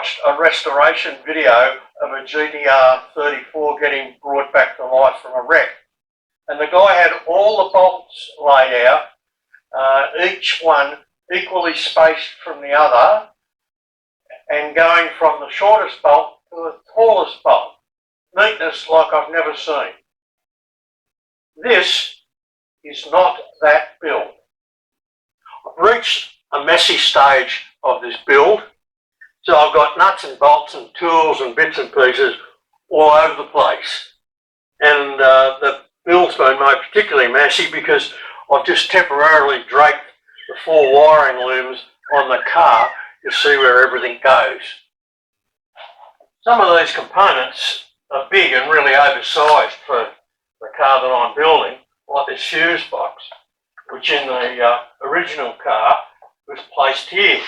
watched a restoration video of a GTR 34 getting brought back to life from a wreck. And the guy had all the bolts laid out, each one equally spaced from the other, and going from the shortest bolt to the tallest bolt. Neatness like I've never seen. This is not that build. I've reached a messy stage of this build, so I've got nuts and bolts and tools and bits and pieces all over the place. And the build's been made particularly messy because I've just temporarily draped the 4 wiring looms on the car to see where everything goes. Some of these components are big and really oversized for the car that I'm building, like this fuse box, which in the original car was placed here.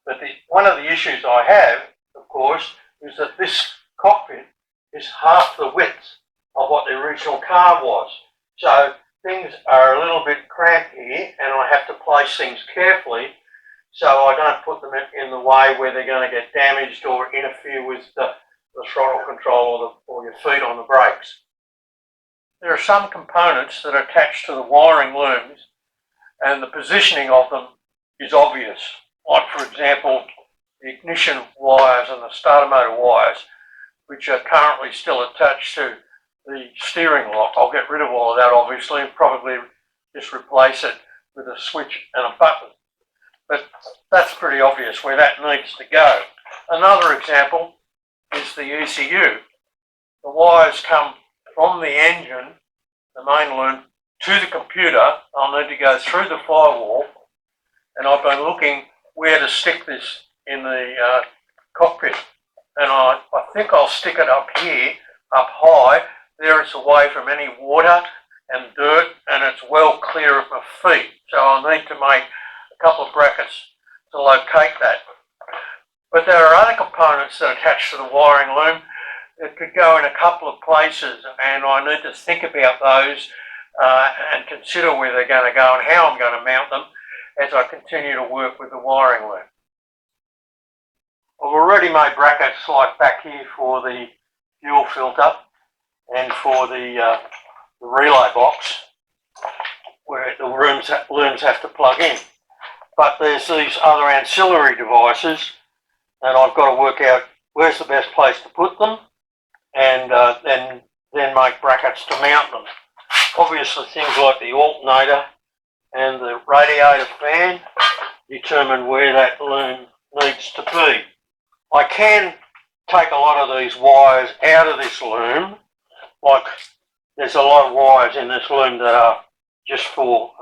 But one of the issues I have, of course, is that this cockpit is half the width of what the original car was. So things are a little bit cramped here, and I have to place things carefully so I don't put them in the way where they're going to get damaged or interfere with the throttle control or your feet on the brakes. There are some components that are attached to the wiring looms, and the positioning of them is obvious. Like, for example, the ignition wires and the starter motor wires, which are currently still attached to the steering lock. I'll get rid of all of that, obviously, and probably just replace it with a switch and a button. But that's pretty obvious where that needs to go. Another example is the ECU. The wires come from the engine, the main loom, to the computer. I'll need to go through the firewall, and I've been looking where to stick this in the cockpit. And I think I'll stick it up here, up high. There it's away from any water and dirt, and it's well clear of my feet. So I'll need to make a couple of brackets to locate that. But there are other components that attach to the wiring loom that could go in a couple of places, and I need to think about those and consider where they're going to go and how I'm going to mount them as I continue to work with the wiring loom. I've already made brackets like back here for the fuel filter and for the relay box where the looms have to plug in. But there's these other ancillary devices, and I've got to work out where's the best place to put them, and then make brackets to mount them. Obviously things like the alternator and the radiator fan determine where that loom needs to be. I can take a lot of these wires out of this loom, like there's a lot of wires in this loom that are just for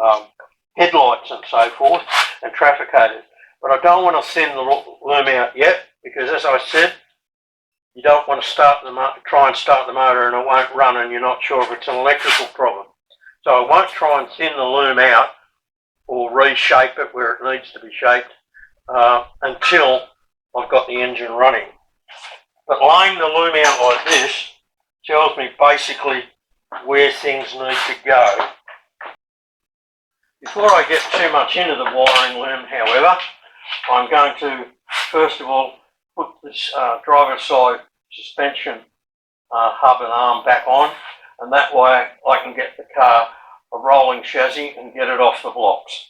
headlights and so forth, and trafficators. But I don't want to thin the loom out yet, because as I said, you don't want to try and start the motor and it won't run and you're not sure if it's an electrical problem. So I won't try and thin the loom out or reshape it where it needs to be shaped until I've got the engine running. But laying the loom out like this tells me basically where things need to go. Before I get too much into the wiring loom, however, I'm going to first of all put this driver's side suspension hub and arm back on, and that way I can get the car a rolling chassis and get it off the blocks.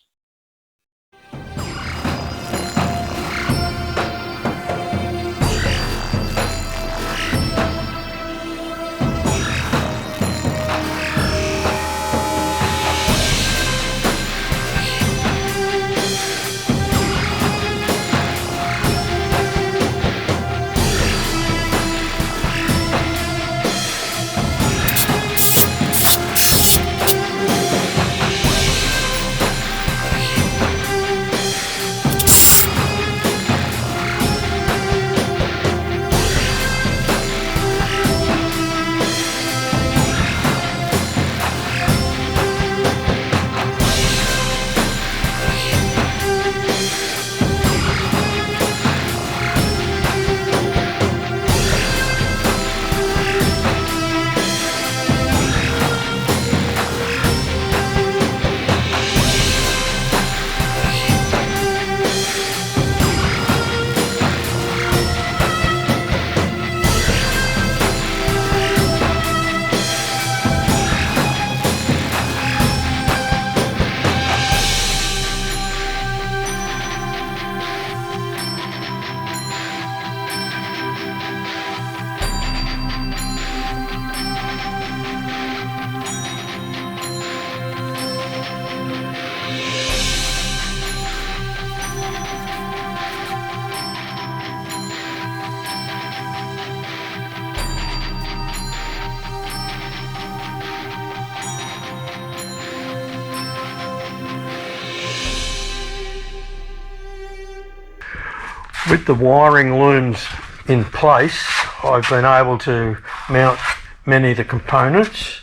With the wiring looms in place, I've been able to mount many of the components.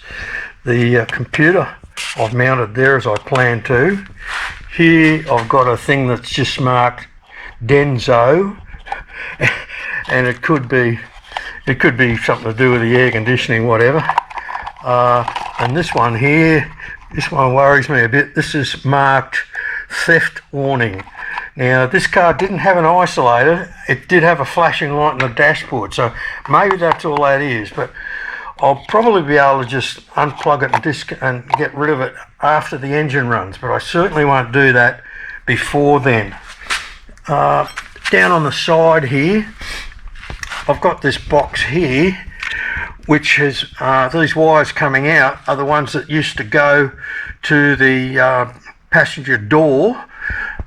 The computer I've mounted there as I planned to. Here I've got a thing that's just marked Denso, and it could be something to do with the air conditioning, whatever. And this one here, this one worries me a bit. This is marked theft warning. Now this car didn't have an isolator, it did have a flashing light on the dashboard, so maybe that's all that is, but I'll probably be able to just unplug it and get rid of it after the engine runs, but I certainly won't do that before then. Down on the side here, I've got this box here, which has these wires coming out are the ones that used to go to the passenger door,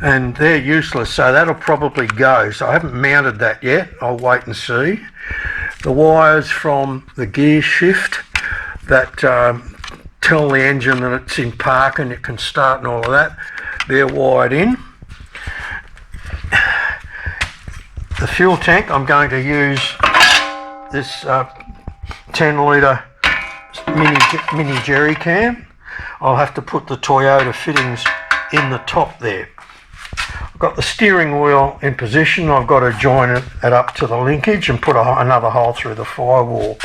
and they're useless, so that'll probably go. So I haven't mounted that yet, I'll wait and see. The wires from the gear shift that tell the engine that it's in park and it can start and all of that, they're wired in. The fuel tank, I'm going to use this 10 litre mini jerry can. I'll have to put the Toyota fittings in the top there. I've got the steering wheel in position. I've got to join it up to the linkage and put another hole through the firewall.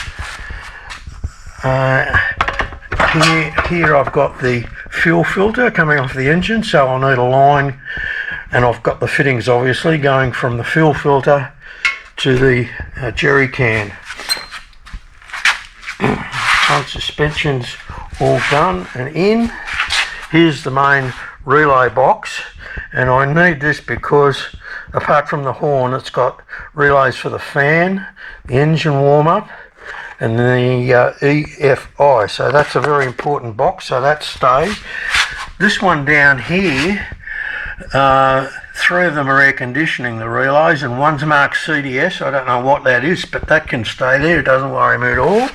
Here I've got the fuel filter coming off the engine, so I'll need a line, and I've got the fittings obviously going from the fuel filter to the jerry can. Front suspension's all done and in. Here's the main relay box, and I need this because apart from the horn, it's got relays for the fan, the engine warm-up, and the EFI, so that's a very important box, so that stays. This one down here, 3 of them are air conditioning, the relays, and one's marked CDS. I don't know what that is, but that can stay there, it doesn't worry me at all.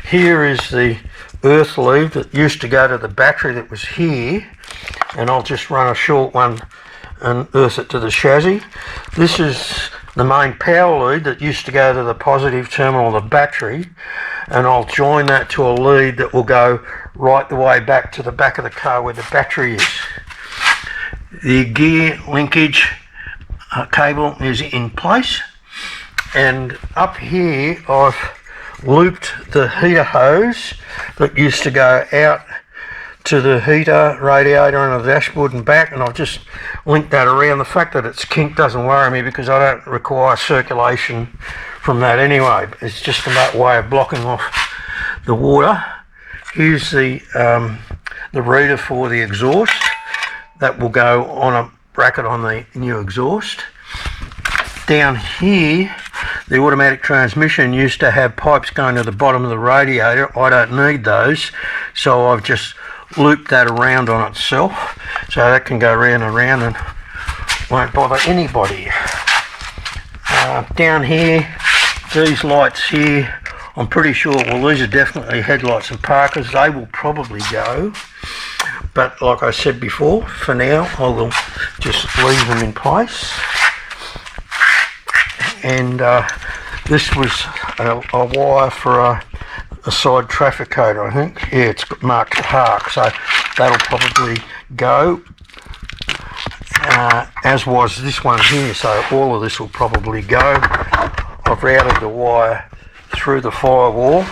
Here is the earth lead that used to go to the battery that was here, and I'll just run a short one and earth it to the chassis. This is the main power lead that used to go to the positive terminal of the battery, and I'll join that to a lead that will go right the way back to the back of the car where the battery is. The gear linkage cable is in place, and up here I've looped the heater hose that used to go out to the heater radiator on the dashboard and back, and I've just linked that around. The fact that it's kinked doesn't worry me because I don't require circulation from that anyway. It's just a way of blocking off the water. Here's the reader for the exhaust that will go on a bracket on the new exhaust. Down here, the automatic transmission used to have pipes going to the bottom of the radiator. I don't need those, so I've just looped that around on itself, so that can go round and round and won't bother anybody. Down here, these lights here, I'm pretty sure, well, these are definitely headlights and parkers. They will probably go, but like I said before, for now I will just leave them in place. And this was a wire for a side traffic coder, I think. Yeah, it's marked Hark, so that'll probably go, as was this one here, so all of this will probably go. I've routed the wire through the firewall,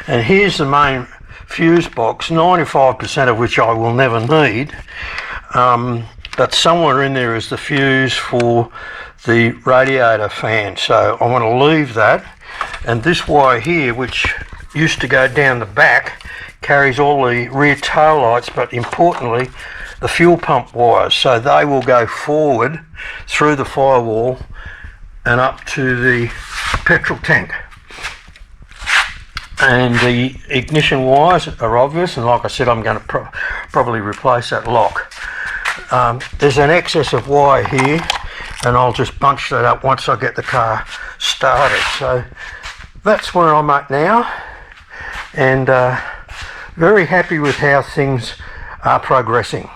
and here's the main fuse box, 95% of which I will never need, but somewhere in there is the fuse for the radiator fan, so I want to leave that. And this wire here, which used to go down the back, carries all the rear tail lights, but importantly the fuel pump wires, so they will go forward through the firewall and up to the petrol tank. And the ignition wires are obvious, and like I said, I'm going to probably replace that lock. There's an excess of wire here, and I'll just bunch that up once I get the car started. So that's where I'm at now, and very happy with how things are progressing.